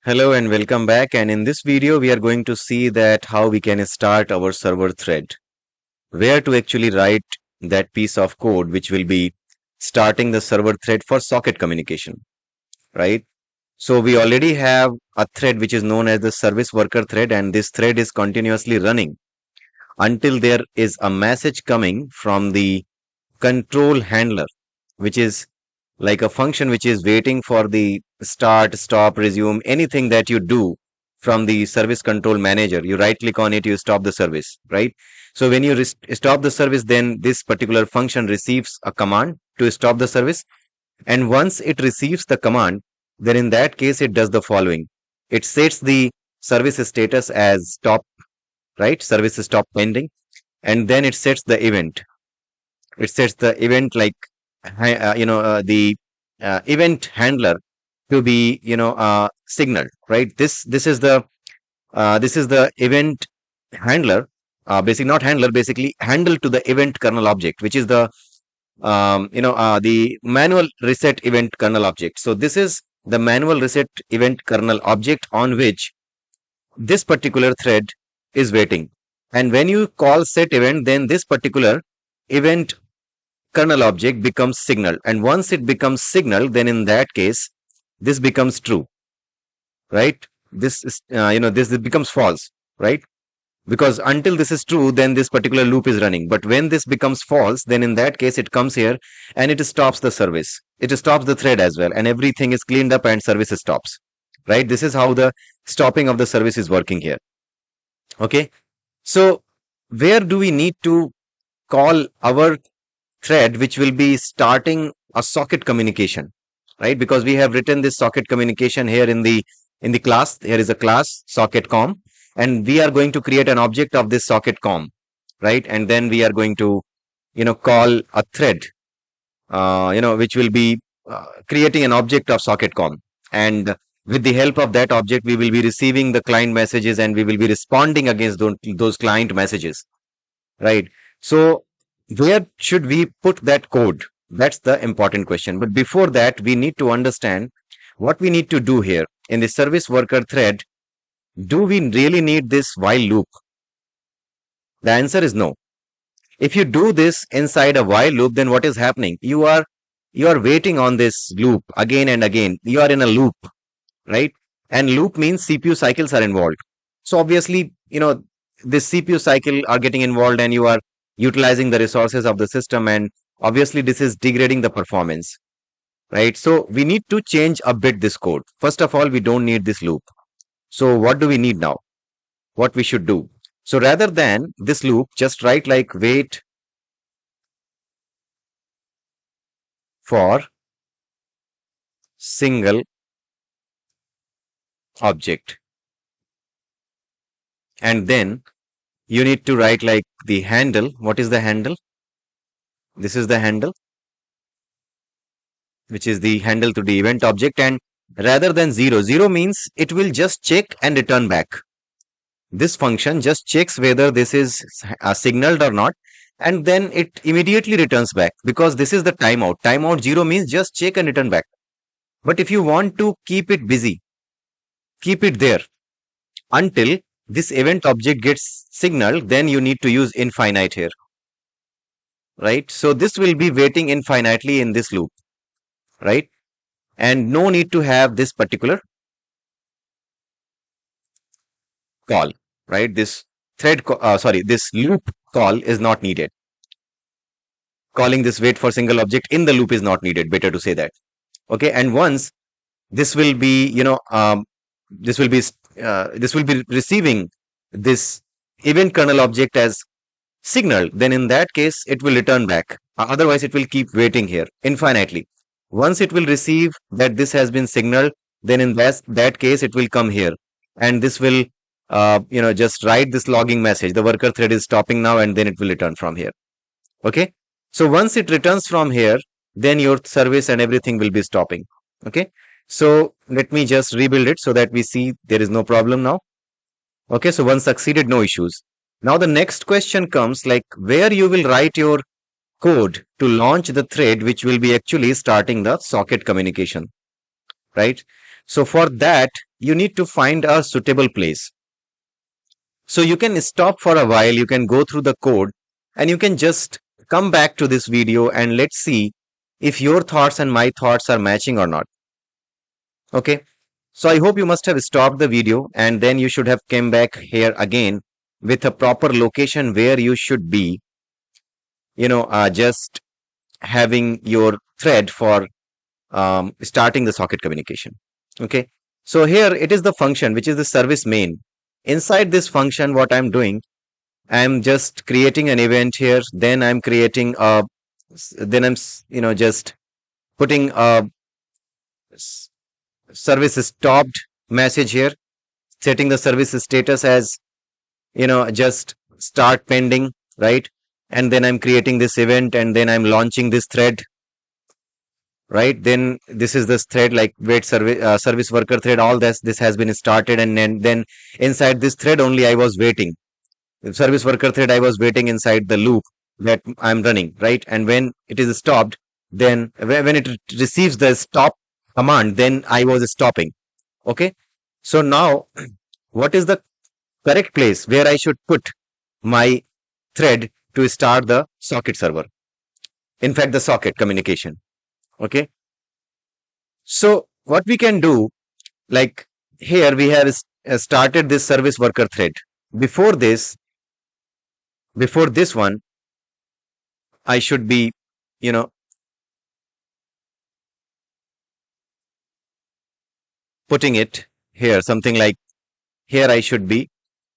Hello and welcome back. And in this video, we are going to see that how we can start our server thread, where to actually write that piece of code which will be starting the server thread for socket communication, right? So we already have a thread which is known as the service worker thread, and this thread is continuously running until there is a message coming from the control handler, which is like a function which is waiting for the start, stop, resume, anything that you do from the service control manager. You right click on it, you stop the service, right? So when you stop the service, then this particular function receives a command to stop the service. And once it receives the command, then in that case, it does the following. It sets the service status as stop, right? Service stop pending. And then it sets the event. It sets the event like the event handler to be signaled, right? This is the event handler, basically not handler, basically handle to the event kernel object, which is the manual reset event kernel object. So this is the manual reset event kernel object on which this particular thread is waiting. And when you call set event, then this particular event kernel object becomes signal, and once it becomes signal, then in that case this becomes true, right? This is this becomes false, right? Because until this is true, then this particular loop is running, but when this becomes false, then in that case it comes here and it stops the service, it stops the thread as well, and everything is cleaned up and service stops, right? This is how the stopping of the service is working here. Okay, so where do we need to call our thread which will be starting a socket communication, right? Because we have written this socket communication here in the class. Here is a class socket com, and we are going to create an object of this socket com, right? And then we are going to call a thread which will be creating an object of socket com, and with the help of that object we will be receiving the client messages and we will be responding against those client messages, right? So where should we put that code? That's the important question. But before that, we need to understand what we need to do here in the service worker thread. Do we really need this while loop? The answer is no. If you do this inside a while loop, then what is happening? You are waiting on this loop again and again. You are in a loop, right? And loop means CPU cycles are involved. So obviously, this CPU cycle are getting involved and you are utilizing the resources of the system, and obviously this is degrading the performance, right? So we need to change a bit this code. First of all, we don't need this loop. So what do we need now? What we should do? So rather than this loop, just write like wait for single object, and then you need to write like the handle. What is the handle? This is the handle, which is the handle to the event object, and rather than 0 means it will just check and return back. This function just checks whether this is signaled or not, and then it immediately returns back, because this is the timeout 0 means just check and return back. But if you want to keep it busy, keep it there until this event object gets signaled, then you need to use infinite here, right? So this will be waiting infinitely in this loop, right? And no need to have this particular call, right? This this loop call is not needed. Calling this wait for single object in the loop is not needed, better to say that. Okay, and once this will be this will be receiving this event kernel object as signal, then in that case it will return back. Otherwise it will keep waiting here infinitely. Once it will receive that this has been signaled, then in that case it will come here, and this will just write this logging message. The worker thread is stopping now, and then it will return from here. Okay, so once it returns from here, then your service and everything will be stopping. Okay, so let me just rebuild it so that we see there is no problem now. Okay, so once succeeded, no issues. Now the next question comes, like where you will write your code to launch the thread which will be actually starting the socket communication, right? So for that, you need to find a suitable place. So you can stop for a while, you can go through the code, and you can just come back to this video and let's see if your thoughts and my thoughts are matching or not. Okay. So I hope you must have stopped the video and then you should have come back here again with a proper location where you should be, just having your thread for starting the socket communication. Okay. So here it is the function, which is the service main. Inside this function, what I'm doing, I'm just creating an event here. Then I'm creating a, then I'm, just putting a service stopped message here, setting the service status as, just start pending, right? And then I'm creating this event and then I'm launching this thread, right? Then this is this thread like wait service worker thread, all this has been started. And then inside this thread only I was waiting. The service worker thread, I was waiting inside the loop that I'm running, right? And when it is stopped, then when it receives the stop command, then I was stopping. Okay. So now what is the correct place where I should put my thread to start the socket server? In fact, the socket communication. Okay. So what we can do, like here we have started this service worker thread. Before this one, I should be, putting it here, something like here I should be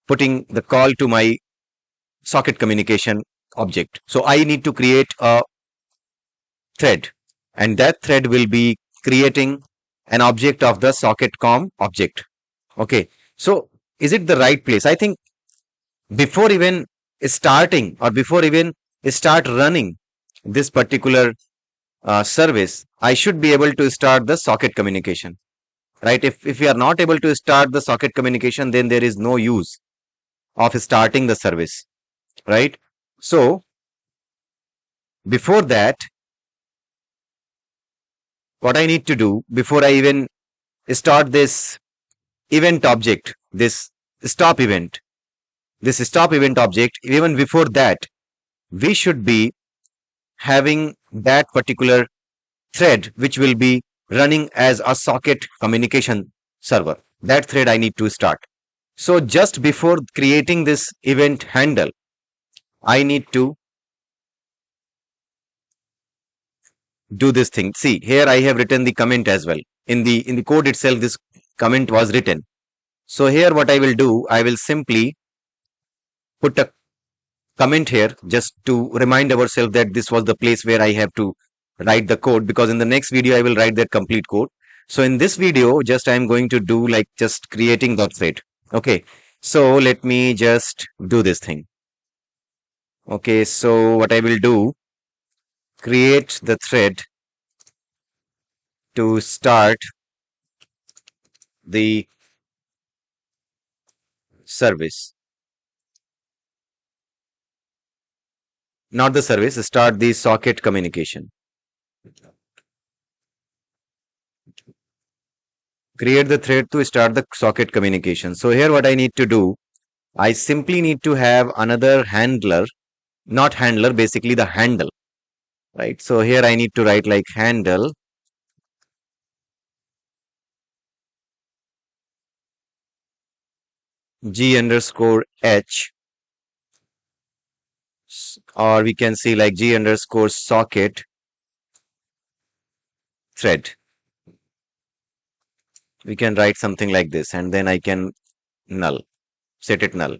putting the call to my socket communication object. So I need to create a thread, and that thread will be creating an object of the socket com object. Okay. So is it the right place? I think before even starting or before even start running this particular service, I should be able to start the socket communication, right? If we are not able to start the socket communication, then there is no use of starting the service, right? So before that, what I need to do before I even start this event object, this stop event object, even before that, we should be having that particular thread which will be running as a socket communication server. That thread I need to start. So just before creating this event handle, I need to do this thing. See, here I have written the comment as well. In the code itself, this comment was written. So here what I will do, I will simply put a comment here just to remind ourselves that this was the place where I have to write the code, because in the next video I will write that complete code. So in this video, just I am going to do like just creating the thread. Okay. So let me just do this thing. Okay. So what I will do, create the thread to start the service. Not the service, start the socket communication. Create the thread to start the socket communication. So here what I need to do, I simply need to have another handler, not handler, basically the handle, right? So here I need to write like handle g underscore h, or we can see like g underscore socket thread. We can write something like this, and then I can null, set it null.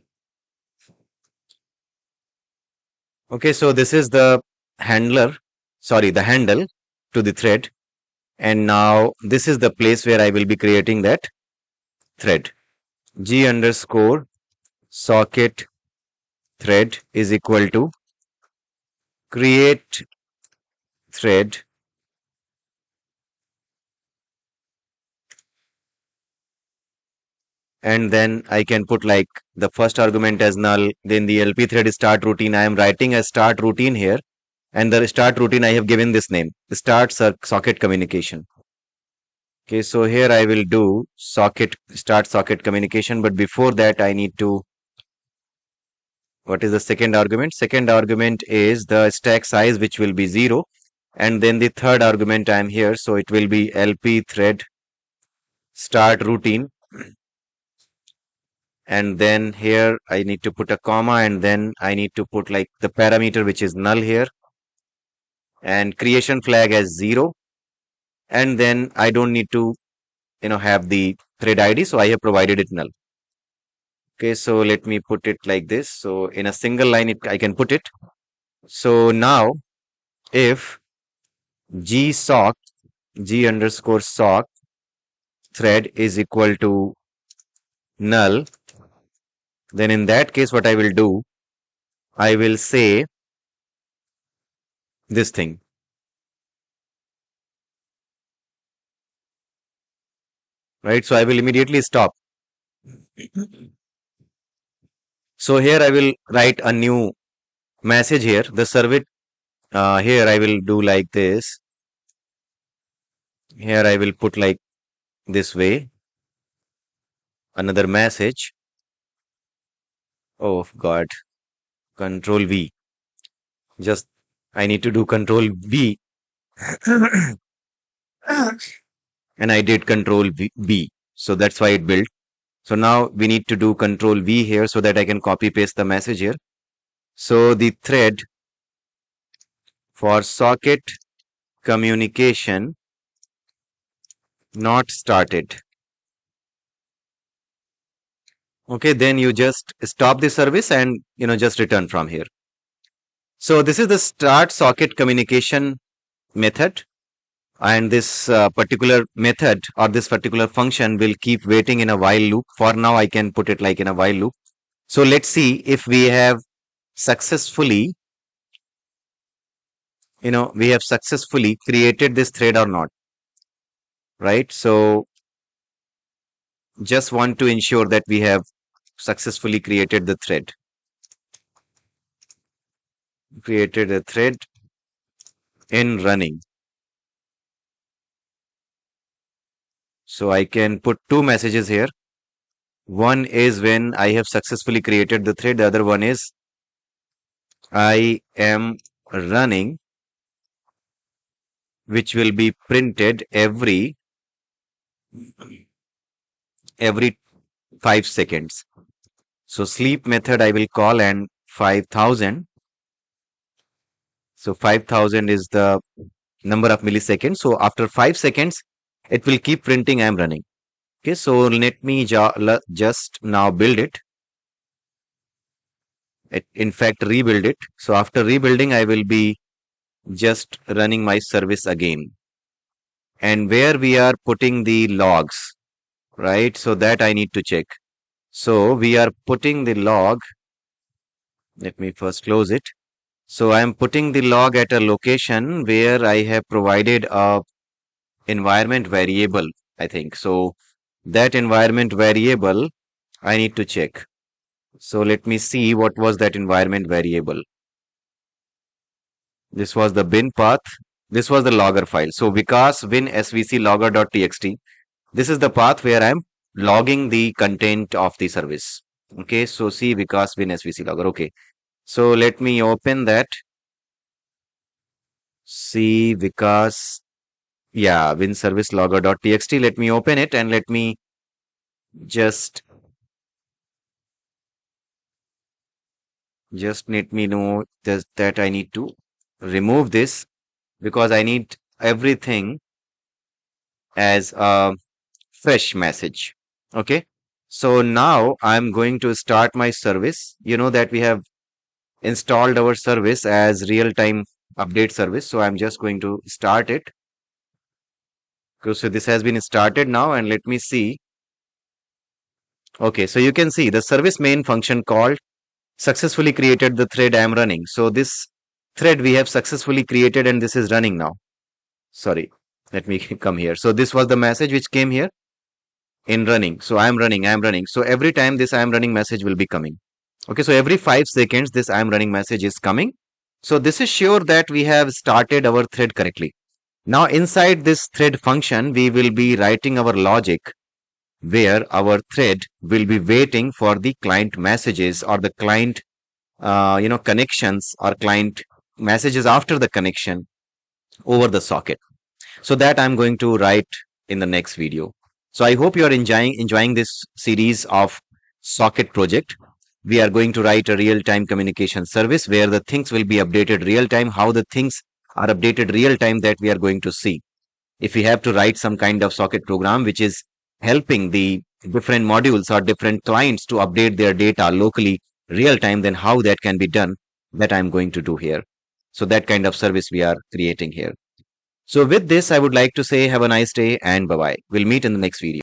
Okay, so this is the handler, the handle to the thread. And now this is the place where I will be creating that thread. G underscore socket thread is equal to create thread and then I can put like the first argument as null, then the LP thread start routine. I am writing a start routine here, and the start routine I have given this name, start socket communication. Okay, so here I will do start socket communication, but before that I need to, what is the second argument? Second argument is the stack size, which will be 0. And then the third argument I am here, so it will be LP thread start routine. And then here I need to put a comma, and then I need to put like the parameter which is null here, and creation flag as 0. And then I don't need to, have the thread ID, so I have provided it null. Okay, so let me put it like this. So in a single line, I can put it. So now if g underscore sock thread is equal to null, then in that case, what I will do, I will say this thing. Right, so I will immediately stop. So here I will write a new message here. The service, here I will do like this. Here I will put like this way. Another message. Oh God, Control V. Just I need to do Control V. And I did Control V. So that's why it built. So now we need to do Control V here so that I can copy paste the message here. So the thread for socket communication not started. Okay, then you just stop the service and just return from here. So this is the start socket communication method, and this particular method or this particular function will keep waiting in a while loop. For now I can put it like in a while loop. So let's see if we have successfully created this thread or not, right? So just want to ensure that we have successfully created the thread. Created a thread in running. So I can put two messages here. One is when I have successfully created the thread. The other one is I am running, which will be printed every 5 seconds. So sleep method I will call, and 5000. So 5000 is the number of milliseconds. So after 5 seconds, it will keep printing I am running. Okay, so let me just now build it. In fact, rebuild it. So after rebuilding, I will be just running my service again. And where we are putting the logs, right? So that I need to check. So we are putting the log. Let me first close it. So I am putting the log at a location where I have provided a environment variable, I think. So that environment variable I need to check. So let me see what was that environment variable. This was the bin path. This was the logger file. So Vikash win svc logger.txt. This is the path where I'm logging the content of the service. Okay, so see Vikash win svc logger. Okay, so let me open that. See Vikash, yeah, win service logger.txt. Let me open it and let me just let me know that I need to remove this because I need everything as a fresh message. Okay, so now I'm going to start my service. You know that we have installed our service as real-time update service. So I'm just going to start it. So this has been started now, and let me see. Okay, so you can see the service main function called successfully created the thread I am running. So this thread we have successfully created, and this is running now. Sorry, let me come here. So this was the message which came here in running. So I am running. So every time this I am running message will be coming. Okay, so every 5 seconds this I am running message is coming. So this is sure that we have started our thread correctly. Now inside this thread function, we will be writing our logic where our thread will be waiting for the client messages or the client connections or client messages after the connection over the socket. So that I'm going to write in the next video. So I hope you are enjoying this series of socket project. We are going to write a real-time communication service where the things will be updated real time. How the things are updated real time, that we are going to see. If we have to write some kind of socket program which is helping the different modules or different clients to update their data locally real time, then how that can be done, that I'm going to do here. So that kind of service we are creating here. So with this, I would like to say have a nice day and bye bye. We'll meet in the next video.